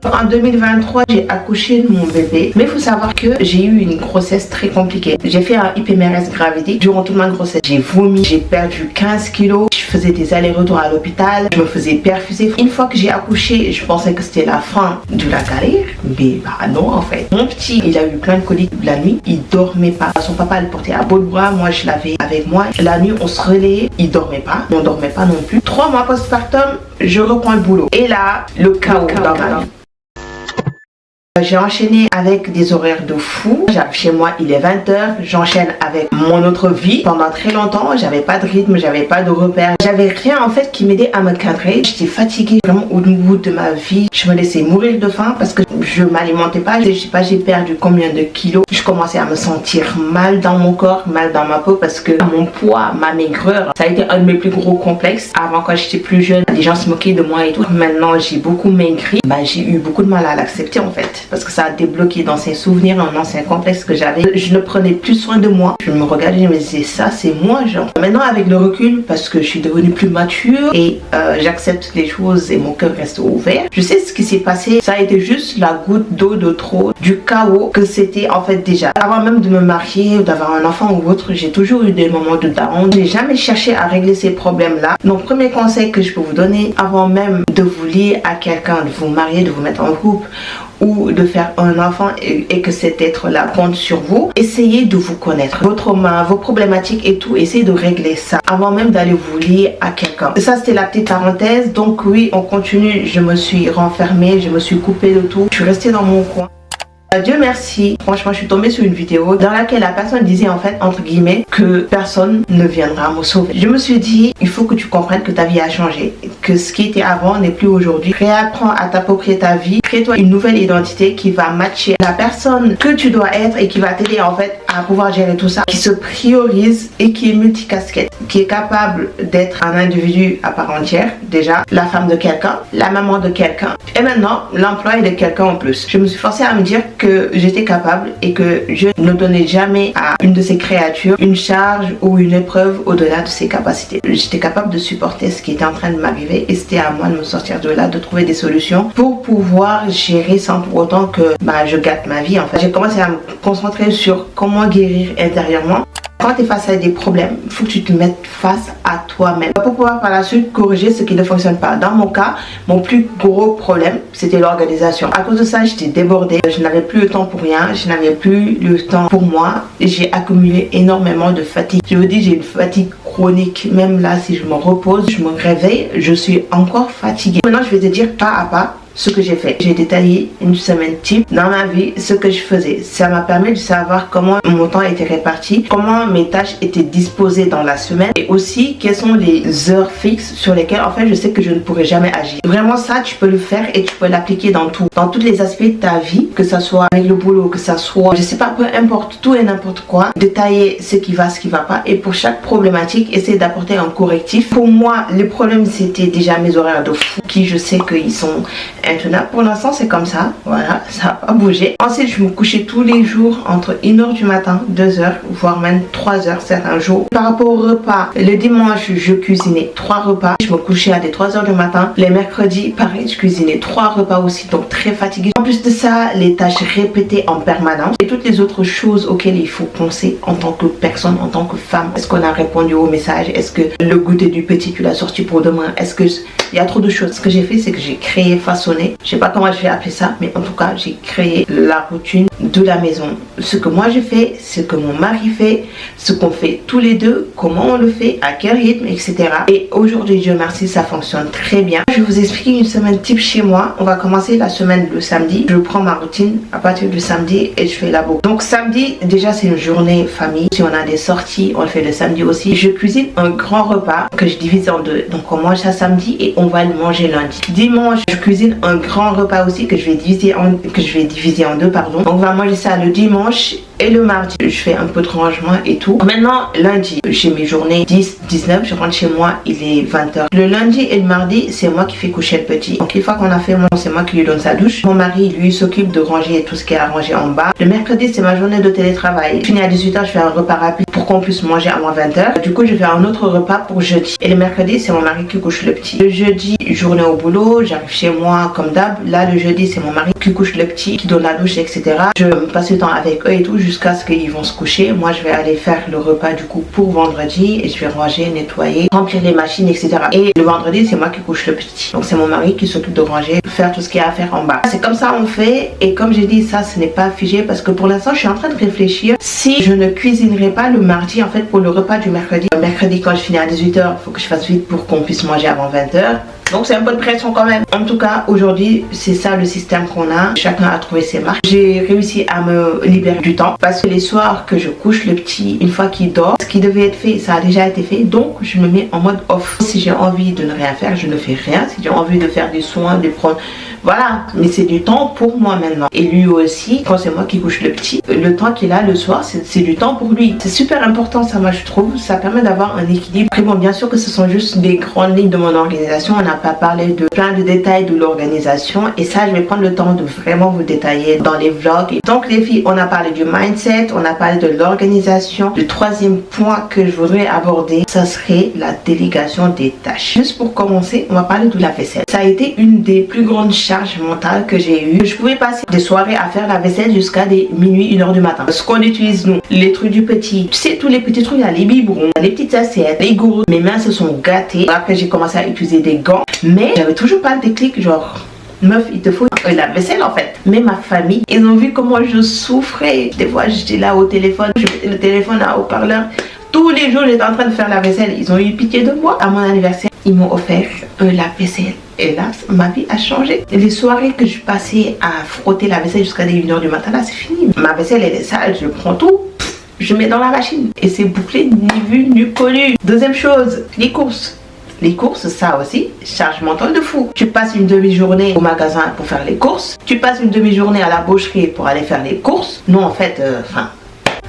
En 2023, j'ai accouché de mon bébé, mais il faut savoir que j'ai eu une grossesse très compliquée. J'ai fait un IPMRS gravité durant toute ma grossesse. J'ai vomi, j'ai perdu 15 kilos, je faisais des allers-retours à l'hôpital, je me faisais perfuser. Une fois que j'ai accouché, je pensais que c'était la fin de la galère, mais bah non en fait. Mon petit, il a eu plein de coliques la nuit, il dormait pas. Son papa le portait à bout de bras, moi je l'avais avec moi. La nuit, on se relayait, il dormait pas, on dormait pas non plus. 3 mois postpartum, je reprends le boulot. Et là, le chaos dans ma vie. J'ai enchaîné avec des horaires de fou. J'arrive chez moi, il est 20h. J'enchaîne avec mon autre vie. Pendant très longtemps, j'avais pas de rythme, j'avais pas de repères. J'avais rien en fait qui m'aidait à me cadrer. J'étais fatiguée vraiment au bout de ma vie. Je me laissais mourir de faim parce que je m'alimentais pas. Je sais pas, j'ai perdu combien de kilos. Je commençais à me sentir mal dans mon corps, mal dans ma peau parce que mon poids, ma maigreur, ça a été un de mes plus gros complexes. Avant, quand j'étais plus jeune, les gens se moquaient de moi et tout. Maintenant, j'ai beaucoup maigri. Bah, j'ai eu beaucoup de mal à l'accepter en fait. Parce que ça a débloqué dans ses souvenirs un ancien complexe que j'avais. Je ne prenais plus soin de moi. Je me regardais et je me disais ça c'est moi genre. Maintenant avec le recul, parce que je suis devenue plus mature et j'accepte les choses et mon cœur reste ouvert. Je sais ce qui s'est passé. Ça a été juste la goutte d'eau de trop du chaos que c'était en fait déjà. Avant même de me marier ou d'avoir un enfant ou autre, j'ai toujours eu des moments de down. J'ai jamais cherché à régler ces problèmes là. Donc premier conseil que je peux vous donner avant même de vous lier à quelqu'un, de vous marier, de vous mettre en couple ou de faire un enfant et que cet être-là compte sur vous, essayez de vous connaître, vos traumas, vos problématiques et tout, essayez de régler ça avant même d'aller vous lier à quelqu'un. Ça c'était la petite parenthèse. Donc oui, on continue, je me suis renfermée, je me suis coupée de tout, je suis restée dans mon coin. Dieu merci, franchement je suis tombée sur une vidéo dans laquelle la personne disait en fait entre guillemets que personne ne viendra me sauver. Je me suis dit il faut que tu comprennes que ta vie a changé, que ce qui était avant n'est plus aujourd'hui. Réapprends à t'approprier ta vie, crée-toi une nouvelle identité qui va matcher la personne que tu dois être et qui va t'aider en fait à pouvoir gérer tout ça, qui se priorise et qui est multicasquette, qui est capable d'être un individu à part entière, déjà la femme de quelqu'un, la maman de quelqu'un et maintenant l'employé de quelqu'un en plus. Je me suis forcée à me dire que j'étais capable et que je ne donnais jamais à une de ces créatures une charge ou une épreuve au-delà de ses capacités. J'étais capable de supporter ce qui était en train de m'arriver et c'était à moi de me sortir de là, de trouver des solutions pour pouvoir gérer sans pour autant que je gâte ma vie en fait. J'ai commencé à me concentrer sur comment guérir intérieurement. Quand tu es face à des problèmes, il faut que tu te mettes face à toi-même pour pouvoir par la suite corriger ce qui ne fonctionne pas. Dans mon cas, mon plus gros problème, c'était l'organisation. À cause de ça, j'étais débordée. Je n'avais plus le temps pour rien. Je n'avais plus le temps pour moi. J'ai accumulé énormément de fatigue. Je vous dis, j'ai une fatigue chronique. Même là, si je me repose, je me réveille, je suis encore fatiguée. Maintenant, je vais te dire pas à pas ce que j'ai fait. J'ai détaillé une semaine type dans ma vie, ce que je faisais. Ça m'a permis de savoir comment mon temps était réparti, comment mes tâches étaient disposées dans la semaine et aussi quelles sont les heures fixes sur lesquelles en fait je sais que je ne pourrai jamais agir. Vraiment ça, tu peux le faire et tu peux l'appliquer dans tout, dans tous les aspects de ta vie, que ça soit avec le boulot, que ça soit, je sais pas, peu importe, tout et n'importe quoi. Détailler ce qui va pas et pour chaque problématique, essayer d'apporter un correctif. Pour moi, les problèmes c'était déjà mes horaires de fou qui je sais qu'ils sont intenable. Pour l'instant c'est comme ça, voilà, ça n'a pas bougé. Ensuite je me couchais tous les jours entre 1h du matin, 2h, voire même 3h certains jours. Par rapport au repas, le dimanche je cuisinais 3 repas, je me couchais à des 3h du matin. Les mercredis pareil, je cuisinais 3 repas aussi, donc très fatiguée. En plus de ça, les tâches répétées en permanence et toutes les autres choses auxquelles il faut penser en tant que personne, en tant que femme. Est-ce qu'on a répondu au message? Est-ce que le goûter du petit tu l'as sorti pour demain? Est-ce que il y a trop de choses? Ce que j'ai fait c'est que j'ai créé, façonné, je sais pas comment je vais appeler ça, mais en tout cas j'ai créé la routine de la maison. Ce que moi je fais, ce que mon mari fait, ce qu'on fait tous les deux, comment on le fait, à quel rythme, etc. Et aujourd'hui, Dieu merci, ça fonctionne très bien. Je vais vous expliquer une semaine type chez moi. On va commencer la semaine le samedi. Je prends ma routine à partir du samedi et je fais la boucle. Donc samedi, déjà c'est une journée famille. Si on a des sorties, on le fait le samedi aussi. Je cuisine un grand repas que je divise en deux. Donc on mange ça samedi et on va le manger lundi. Dimanche, je cuisine un grand repas aussi que je vais diviser en deux, pardon. Donc on va manger ça le dimanche et le mardi. Je fais un peu de rangement et tout. Maintenant, lundi, j'ai mes journées 10, 19, je rentre chez moi, il est 20h. Le lundi et le mardi, c'est moi qui fais coucher le petit. Donc une fois qu'on a fait c'est moi qui lui donne sa douche. Mon mari, lui, s'occupe de ranger tout ce qui est à ranger en bas. Le mercredi, c'est ma journée de télétravail. Je finis à 18h, je fais un repas rapide pour qu'on puisse manger avant 20h. Du coup, je fais un autre repas pour jeudi. Et le mercredi, c'est mon mari qui couche le petit. Le jeudi, journée au boulot, j'arrive chez moi comme d'hab. Là, le jeudi, c'est mon mari qui couche le petit, qui donne la douche, etc. Je passe le temps avec eux et tout jusqu'à ce qu'ils vont se coucher. Moi, je vais aller faire le repas du coup pour vendredi et je vais ranger, nettoyer, remplir les machines, etc. Et le vendredi, c'est moi qui couche le petit. Donc, c'est mon mari qui s'occupe de ranger, faire tout ce qu'il y a à faire en bas. C'est comme ça on fait. Et comme j'ai dit, ça, ce n'est pas figé parce que pour l'instant, je suis en train de réfléchir si je ne cuisinerai pas le mardi en fait pour le repas du mercredi. Le mercredi, quand je finis à 18h, il faut que je fasse vite pour qu'on puisse manger avant 20h. Donc c'est un peu de pression quand même. En tout cas, aujourd'hui, c'est ça le système qu'on a. Chacun a trouvé ses marques. J'ai réussi à me libérer du temps parce que les soirs que je couche le petit, une fois qu'il dort, ce qui devait être fait, ça a déjà été fait. Donc je me mets en mode off. Si j'ai envie de ne rien faire, je ne fais rien. Si j'ai envie de faire des soins, de prendre... Voilà, mais c'est du temps pour moi maintenant. Et lui aussi, quand c'est moi qui couche le petit, le temps qu'il a le soir, c'est du temps pour lui. C'est super important ça, moi je trouve. Ça permet d'avoir un équilibre. Après bon, bien sûr que ce sont juste des grandes lignes de mon organisation. On n'a pas parlé de plein de détails de l'organisation. Et ça, je vais prendre le temps de vraiment vous détailler dans les vlogs. Donc les filles, on a parlé du mindset, on a parlé de l'organisation. Le troisième point que je voudrais aborder, ça serait la délégation des tâches. Juste pour commencer, on va parler de la vaisselle. Ça a été une des plus grandes charge mentale que j'ai eu. Je pouvais passer des soirées à faire la vaisselle jusqu'à des minuit, 1h du matin. Ce qu'on utilise nous, les trucs du petit, tu sais tous les petits trucs là, les biberons, les petites assiettes, les gourdes. Mes mains se sont gâtées. Après j'ai commencé à utiliser des gants, mais j'avais toujours pas le déclic genre meuf, il te faut la vaisselle en fait. Mais ma famille, ils ont vu comment je souffrais. Des fois j'étais là au téléphone, je mettais le téléphone à haut-parleur. Tous les jours j'étais en train de faire la vaisselle. Ils ont eu pitié de moi. À mon anniversaire, ils m'ont offert la vaisselle. Et là, ma vie a changé. Les soirées que je passais à frotter la vaisselle jusqu'à 1h du matin, là, c'est fini. Ma vaisselle, elle est sale, je prends tout, je mets dans la machine. Et c'est bouclé, ni vu, ni connu. Deuxième chose, les courses. Les courses, ça aussi, charge mentale de fou. Tu passes une demi-journée au magasin pour faire les courses. Tu passes une demi-journée à la boucherie pour aller faire les courses. Non, en fait,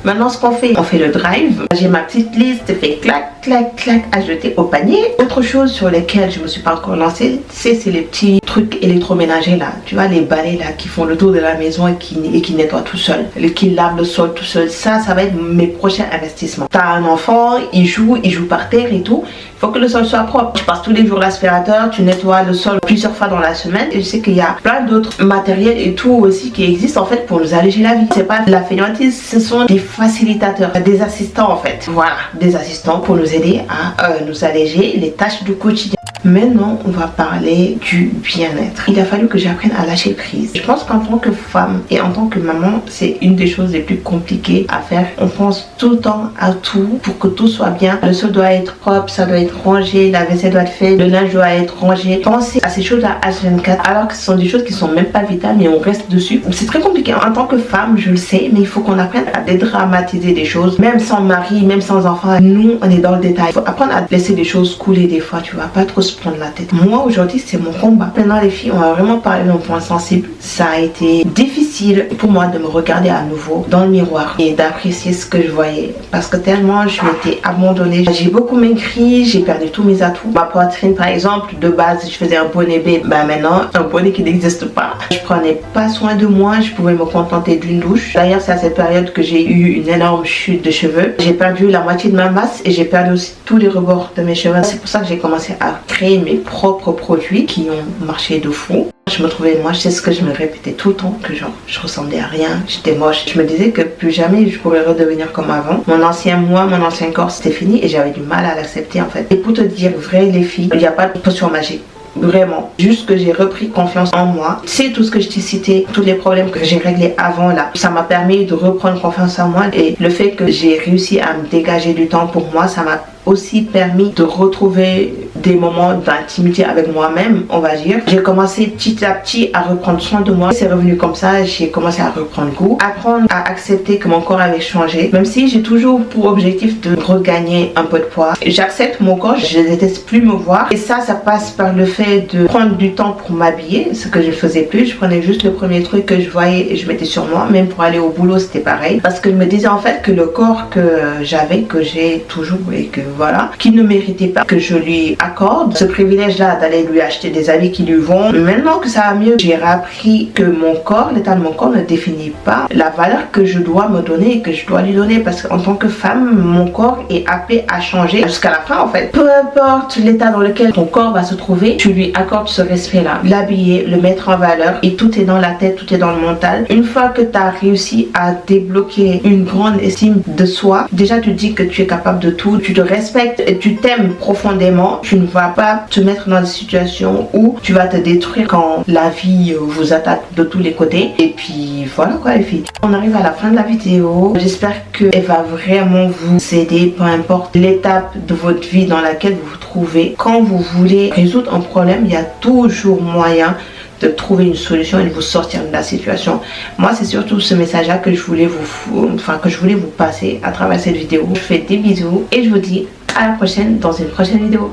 maintenant, ce qu'on fait, on fait le drive. J'ai ma petite liste, fait clac, clac, clac, à jeter au panier. Autre chose sur lesquelles je me suis pas encore lancée, c'est les petits trucs électroménagers là. Tu vois, les balais là qui font le tour de la maison et qui nettoient tout seul. Qui lavent le sol tout seul. Ça va être mes prochains investissements. T'as un enfant, il joue par terre et tout. Il faut que le sol soit propre. Tu passes tous les jours l'aspirateur, tu nettoies le sol plusieurs fois dans la semaine. Et je sais qu'il y a plein d'autres matériels et tout aussi qui existent en fait pour nous alléger la vie. C'est pas de la fainéantise, ce sont des facilitateurs, des assistants en fait. Voilà, des assistants pour nous aider à nous alléger les tâches du quotidien. Maintenant, on va parler du bien-être. Il a fallu que j'apprenne à lâcher prise. Je pense qu'en tant que femme et en tant que maman, c'est une des choses les plus compliquées à faire. On pense tout le temps à tout pour que tout soit bien. Le sol doit être propre, ça doit être rangé, la vaisselle doit être faite, le linge doit être rangé. Penser à ces choses-là H24 alors que ce sont des choses qui sont même pas vitales mais on reste dessus. C'est très compliqué. En tant que femme, je le sais, mais il faut qu'on apprenne à dédramatiser des choses. Même sans mari, même sans enfant, nous, on est dans le détail. Il faut apprendre à laisser des choses couler des fois, tu vois, pas trop se prendre la tête. Moi, aujourd'hui, c'est mon combat. Maintenant, les filles, on va vraiment parler d'un point sensible. Ça a été difficile pour moi de me regarder à nouveau dans le miroir et d'apprécier ce que je voyais. Parce que tellement je m'étais abandonnée. J'ai beaucoup maigri, j'ai perdu tous mes atouts. Ma poitrine, par exemple, de base, je faisais un bonnet B. Ben maintenant, un bonnet qui n'existe pas. Je prenais pas soin de moi, je pouvais me contenter d'une douche. D'ailleurs, c'est à cette période que j'ai eu une énorme chute de cheveux. J'ai perdu la moitié de ma masse et j'ai perdu aussi tous les rebords de mes cheveux. C'est pour ça que j'ai commencé à créer mes propres produits qui ont marché de fou. Je me trouvais moche, c'est ce que je me répétais tout le temps, que genre je ressemblais à rien, j'étais moche. Je me disais que plus jamais je pourrais redevenir comme avant. Mon ancien moi, mon ancien corps, c'était fini et j'avais du mal à l'accepter en fait. Et pour te dire vrai les filles, il n'y a pas de potion magique. Vraiment, juste que j'ai repris confiance en moi. C'est tout ce que je t'ai cité, tous les problèmes que j'ai réglés avant là. Ça m'a permis de reprendre confiance en moi et le fait que j'ai réussi à me dégager du temps pour moi, ça m'a aussi permis de retrouver des moments d'intimité avec moi-même, on va dire. J'ai commencé petit à petit à reprendre soin de moi. C'est revenu comme ça, j'ai commencé à reprendre goût, apprendre à accepter que mon corps avait changé, même si j'ai toujours pour objectif de regagner un peu de poids. J'accepte mon corps, je ne déteste plus me voir et ça passe par le fait de prendre du temps pour m'habiller, ce que je ne faisais plus. Je prenais juste le premier truc que je voyais et je mettais sur moi. Même pour aller au boulot, c'était pareil. Parce que je me disais en fait que le corps que j'avais, que j'ai toujours et que voilà, qui ne méritait pas que je lui m'accorde ce privilège-là d'aller lui acheter des habits qui lui vont. Maintenant que ça va mieux, j'ai appris que mon corps, l'état de mon corps ne définit pas la valeur que je dois me donner et que je dois lui donner, parce qu'en tant que femme, mon corps est appelé à changer jusqu'à la fin en fait. Peu importe l'état dans lequel ton corps va se trouver, tu lui accordes ce respect-là, l'habiller, le mettre en valeur, et tout est dans la tête, tout est dans le mental. Une fois que tu as réussi à débloquer une grande estime de soi, déjà tu dis que tu es capable de tout, tu te respectes et tu t'aimes profondément. Tu ne vas pas te mettre dans des situations où tu vas te détruire quand la vie vous attaque de tous les côtés. Et puis voilà quoi les filles, on arrive à la fin de la vidéo. J'espère qu'elle va vraiment vous aider, peu importe l'étape de votre vie dans laquelle vous vous trouvez. Quand vous voulez résoudre un problème, il y a toujours moyen de trouver une solution et de vous sortir de la situation. Moi, c'est surtout ce message-là que je voulais vous passer à travers cette vidéo. Je vous fais des bisous et je vous dis à la prochaine dans une prochaine vidéo.